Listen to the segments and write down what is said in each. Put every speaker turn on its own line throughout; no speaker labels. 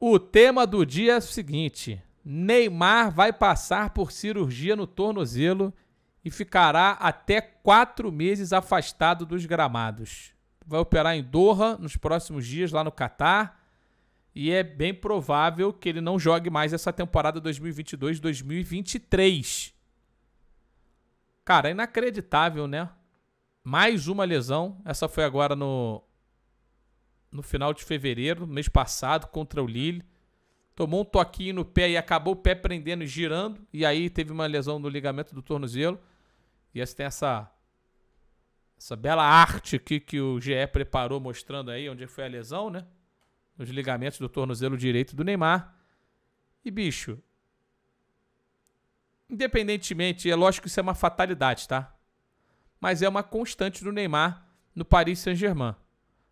O tema do dia é o seguinte: Neymar vai passar por cirurgia no tornozelo e ficará até 4 meses afastado dos gramados. Vai operar em Doha nos próximos dias, lá no Catar, e é bem provável que ele não jogue mais essa temporada 2022-2023. Cara, é inacreditável, né? Mais uma lesão. Essa foi agora no final de fevereiro, mês passado, contra o Lille. Tomou um toquinho no pé e acabou o pé prendendo e girando. E aí teve uma lesão no ligamento do tornozelo. E essa tem essa bela arte aqui que o GE preparou, mostrando aí onde foi a lesão, né? Nos ligamentos do tornozelo direito do Neymar. E, bicho, independentemente, é lógico que isso é uma fatalidade, tá? Mas é uma constante do Neymar no Paris Saint-Germain.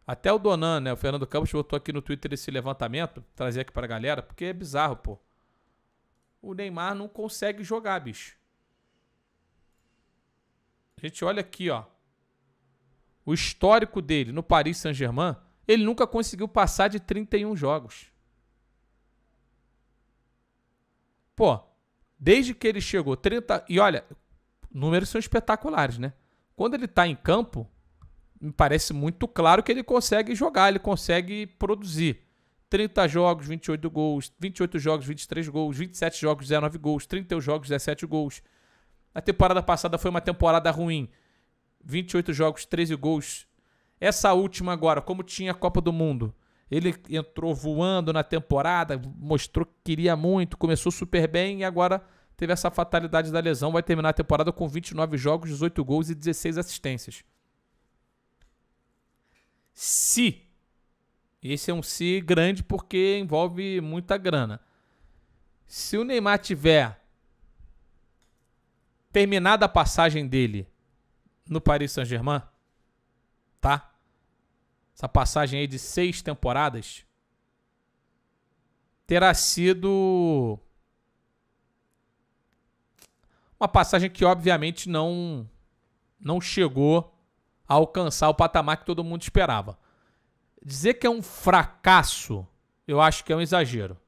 Até o Donan, né, o Fernando Campos, botou aqui no Twitter esse levantamento, trazer aqui pra galera, porque é bizarro, pô. O Neymar não consegue jogar, bicho. A gente olha aqui, ó. O histórico dele no Paris Saint-Germain, ele nunca conseguiu passar de 31 jogos. Pô, desde que ele chegou 30... E olha, números são espetaculares, né? Quando ele tá em campo, me parece muito claro que ele consegue jogar, ele consegue produzir. 30 jogos, 28 gols, 28 jogos, 23 gols, 27 jogos, 19 gols, 31 jogos, 17 gols. A temporada passada foi uma temporada ruim. 28 jogos, 13 gols. Essa última agora, como tinha a Copa do Mundo, ele entrou voando na temporada, mostrou que queria muito, começou super bem e agora teve essa fatalidade da lesão. Vai terminar a temporada com 29 jogos, 18 gols e 16 assistências. Se, esse é um se grande porque envolve muita grana. Se o Neymar tiver terminado a passagem dele no Paris Saint-Germain, tá? Essa passagem aí de 6 temporadas terá sido uma passagem que obviamente não chegou a alcançar o patamar que todo mundo esperava. Dizer que é um fracasso, eu acho que é um exagero.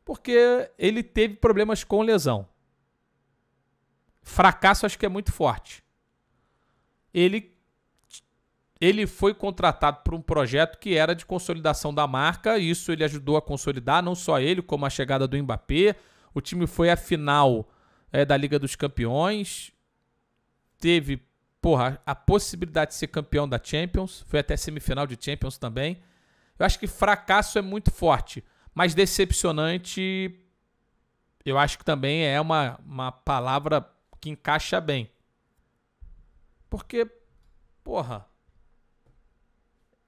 Porque ele teve problemas com lesão. Fracasso acho que é muito forte. Ele foi contratado por um projeto que era de consolidação da marca. Isso ele ajudou a consolidar, não só ele, como a chegada do Mbappé. O time foi à final da Liga dos Campeões. Teve a possibilidade de ser campeão da Champions. Foi até semifinal de Champions também. Eu acho que fracasso é muito forte. Mas decepcionante, eu acho que também é uma palavra que encaixa bem. Porque,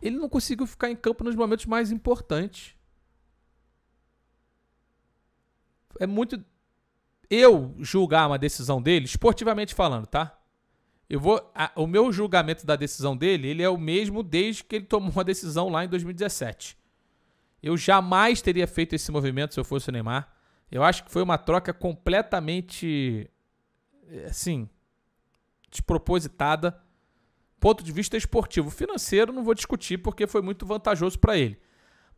ele não conseguiu ficar em campo nos momentos mais importantes. É muito... Eu julgar uma decisão dele, esportivamente falando, tá? O meu julgamento da decisão dele, ele é o mesmo desde que ele tomou uma decisão lá em 2017. Eu jamais teria feito esse movimento se eu fosse o Neymar. Eu acho que foi uma troca completamente, assim, despropositada. Ponto de vista esportivo. Financeiro não vou discutir porque foi muito vantajoso para ele.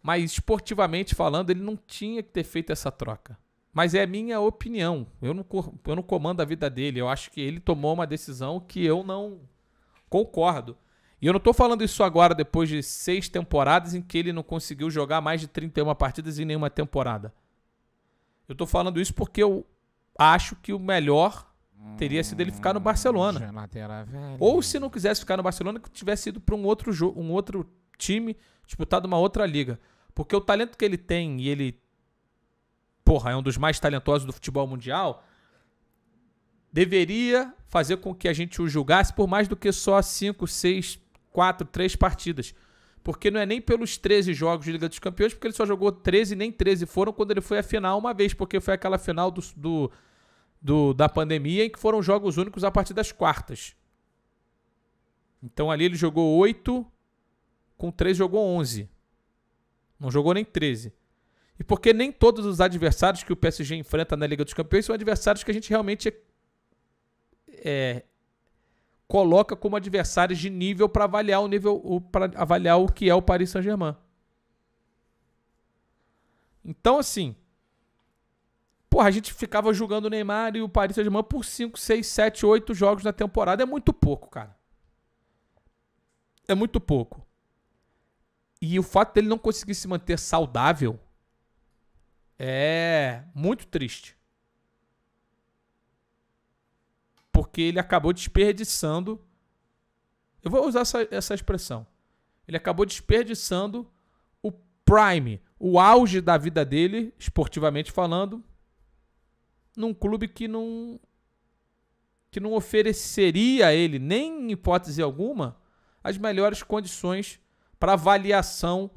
Mas esportivamente falando, ele não tinha que ter feito essa troca. Mas é a minha opinião. Eu não comando a vida dele. Eu acho que ele tomou uma decisão que eu não concordo. E eu não estou falando isso agora depois de 6 temporadas em que ele não conseguiu jogar mais de 31 partidas em nenhuma temporada. Eu estou falando isso porque eu acho que o melhor teria sido ele ficar no Barcelona. Ou se não quisesse ficar no Barcelona, que tivesse ido para um outro time, disputado uma outra liga. Porque o talento que ele tem, e ele é um dos mais talentosos do futebol mundial, deveria fazer com que a gente o julgasse por mais do que só 5, 6, 4, 3 partidas. Porque não é nem pelos 13 jogos de Liga dos Campeões, porque ele só jogou 13, nem 13 foram quando ele foi à final uma vez, porque foi aquela final da pandemia em que foram jogos únicos a partir das quartas. Então ali ele jogou 8, com 3 jogou 11. Não jogou nem 13. E porque nem todos os adversários que o PSG enfrenta na Liga dos Campeões são adversários que a gente realmente coloca como adversários de nível para avaliar para avaliar o que é o Paris Saint-Germain. Então, assim, porra, a gente ficava julgando o Neymar e o Paris Saint-Germain por 5, 6, 7, 8 jogos na temporada. É muito pouco, cara. É muito pouco. E o fato dele não conseguir se manter saudável é muito triste. Porque ele acabou desperdiçando. Eu vou usar essa expressão. Ele acabou desperdiçando o prime, o auge da vida dele, esportivamente falando, num clube que não ofereceria a ele, nem em hipótese alguma, as melhores condições para avaliação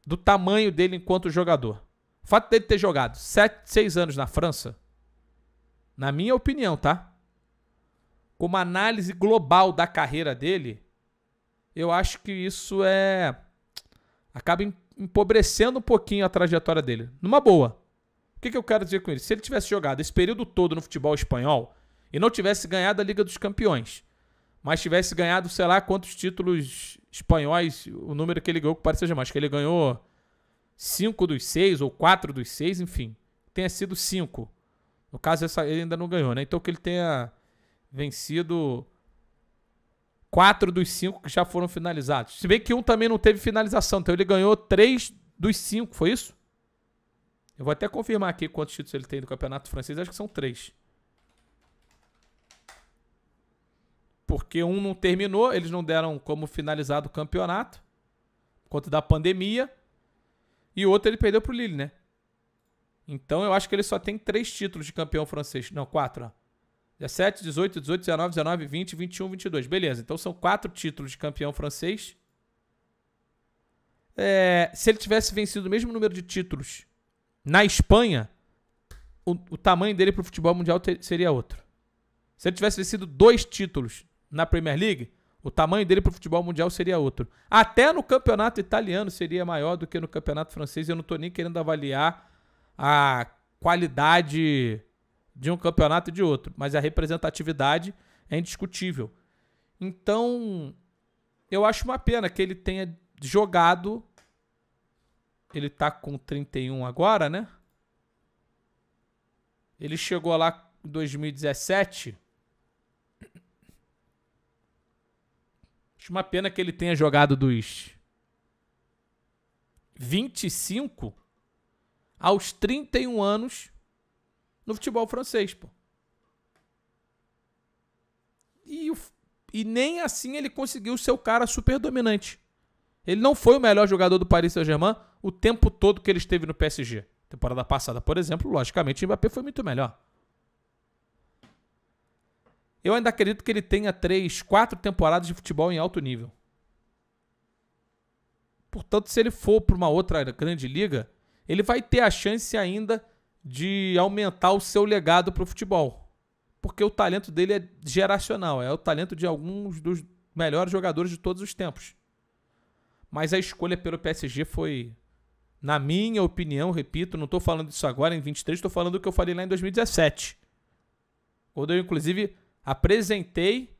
do tamanho dele enquanto jogador. O fato dele ter jogado 6 anos na França, na minha opinião, tá? Como análise global da carreira dele, eu acho que isso acaba empobrecendo um pouquinho a trajetória dele. Numa boa. O que eu quero dizer com ele? Se ele tivesse jogado esse período todo no futebol espanhol e não tivesse ganhado a Liga dos Campeões, mas tivesse ganhado, sei lá, quantos títulos espanhóis, o número que ele ganhou com o Paris Saint-Germain, acho que ele ganhou 5 dos 6 ou 4 dos 6, enfim, tenha sido 5. No caso, ele ainda não ganhou, né? Então que ele tenha vencido 4 dos 5 que já foram finalizados. Se bem que um também não teve finalização, então ele ganhou 3 dos 5, foi isso? Eu vou até confirmar aqui quantos títulos ele tem do campeonato francês, acho que são 3. Porque um não terminou, eles não deram como finalizado o campeonato, por conta da pandemia, e o outro ele perdeu pro Lille, né? Então eu acho que ele só tem 3 títulos de campeão francês. Não, 4, ó. 17, 18, 18, 19, 19, 20, 21, 22. Beleza, então são 4 títulos de campeão francês. Se ele tivesse vencido o mesmo número de títulos na Espanha, o tamanho dele pro futebol mundial seria outro. Se ele tivesse vencido 2 títulos na Premier League, o tamanho dele pro futebol mundial seria outro. Até no campeonato italiano seria maior do que no campeonato francês. Eu não tô nem querendo avaliar a qualidade de um campeonato e de outro, mas a representatividade é indiscutível. Então, eu acho uma pena que ele tenha jogado. Ele tá com 31 agora, né? Ele chegou lá em 2017. Acho uma pena que ele tenha jogado dos 25 aos 31 anos no futebol francês, pô. E nem assim ele conseguiu ser o cara super dominante. Ele não foi o melhor jogador do Paris Saint-Germain o tempo todo que ele esteve no PSG. Temporada passada, por exemplo, logicamente o Mbappé foi muito melhor. Eu ainda acredito que ele tenha 3, 4 temporadas de futebol em alto nível. Portanto, se ele for para uma outra grande liga, ele vai ter a chance ainda de aumentar o seu legado para o futebol. Porque o talento dele é geracional, é o talento de alguns dos melhores jogadores de todos os tempos. Mas a escolha pelo PSG foi, na minha opinião, repito, não estou falando disso agora em 23, estou falando do que eu falei lá em 2017. Quando eu, inclusive, apresentei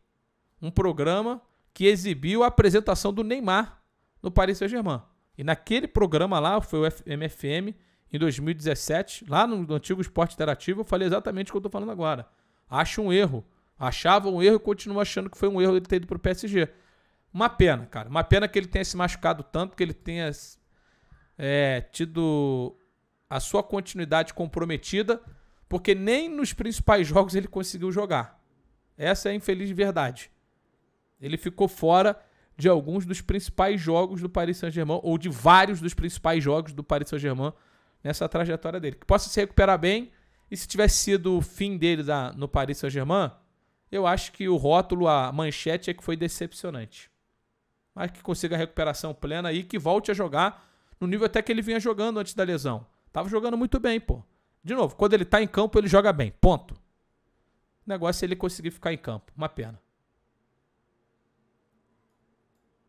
um programa que exibiu a apresentação do Neymar no Paris Saint-Germain. E naquele programa lá, foi o MFM, em 2017, lá no antigo Esporte Interativo, eu falei exatamente o que eu estou falando agora. Acho um erro. Achava um erro e continuo achando que foi um erro ele ter ido para o PSG. Uma pena, cara. Uma pena que ele tenha se machucado tanto, que ele tenha tido a sua continuidade comprometida, porque nem nos principais jogos ele conseguiu jogar. Essa é a infeliz verdade. Ele ficou fora de alguns dos principais jogos do Paris Saint-Germain, ou de vários dos principais jogos do Paris Saint-Germain nessa trajetória dele. Que possa se recuperar bem, e se tivesse sido o fim dele no Paris Saint-Germain, eu acho que o rótulo, a manchete é que foi decepcionante. Mas que consiga a recuperação plena e que volte a jogar no nível até que ele vinha jogando antes da lesão. Tava jogando muito bem, pô. De novo, quando ele tá em campo, ele joga bem. Ponto. O negócio é ele conseguir ficar em campo. Uma pena.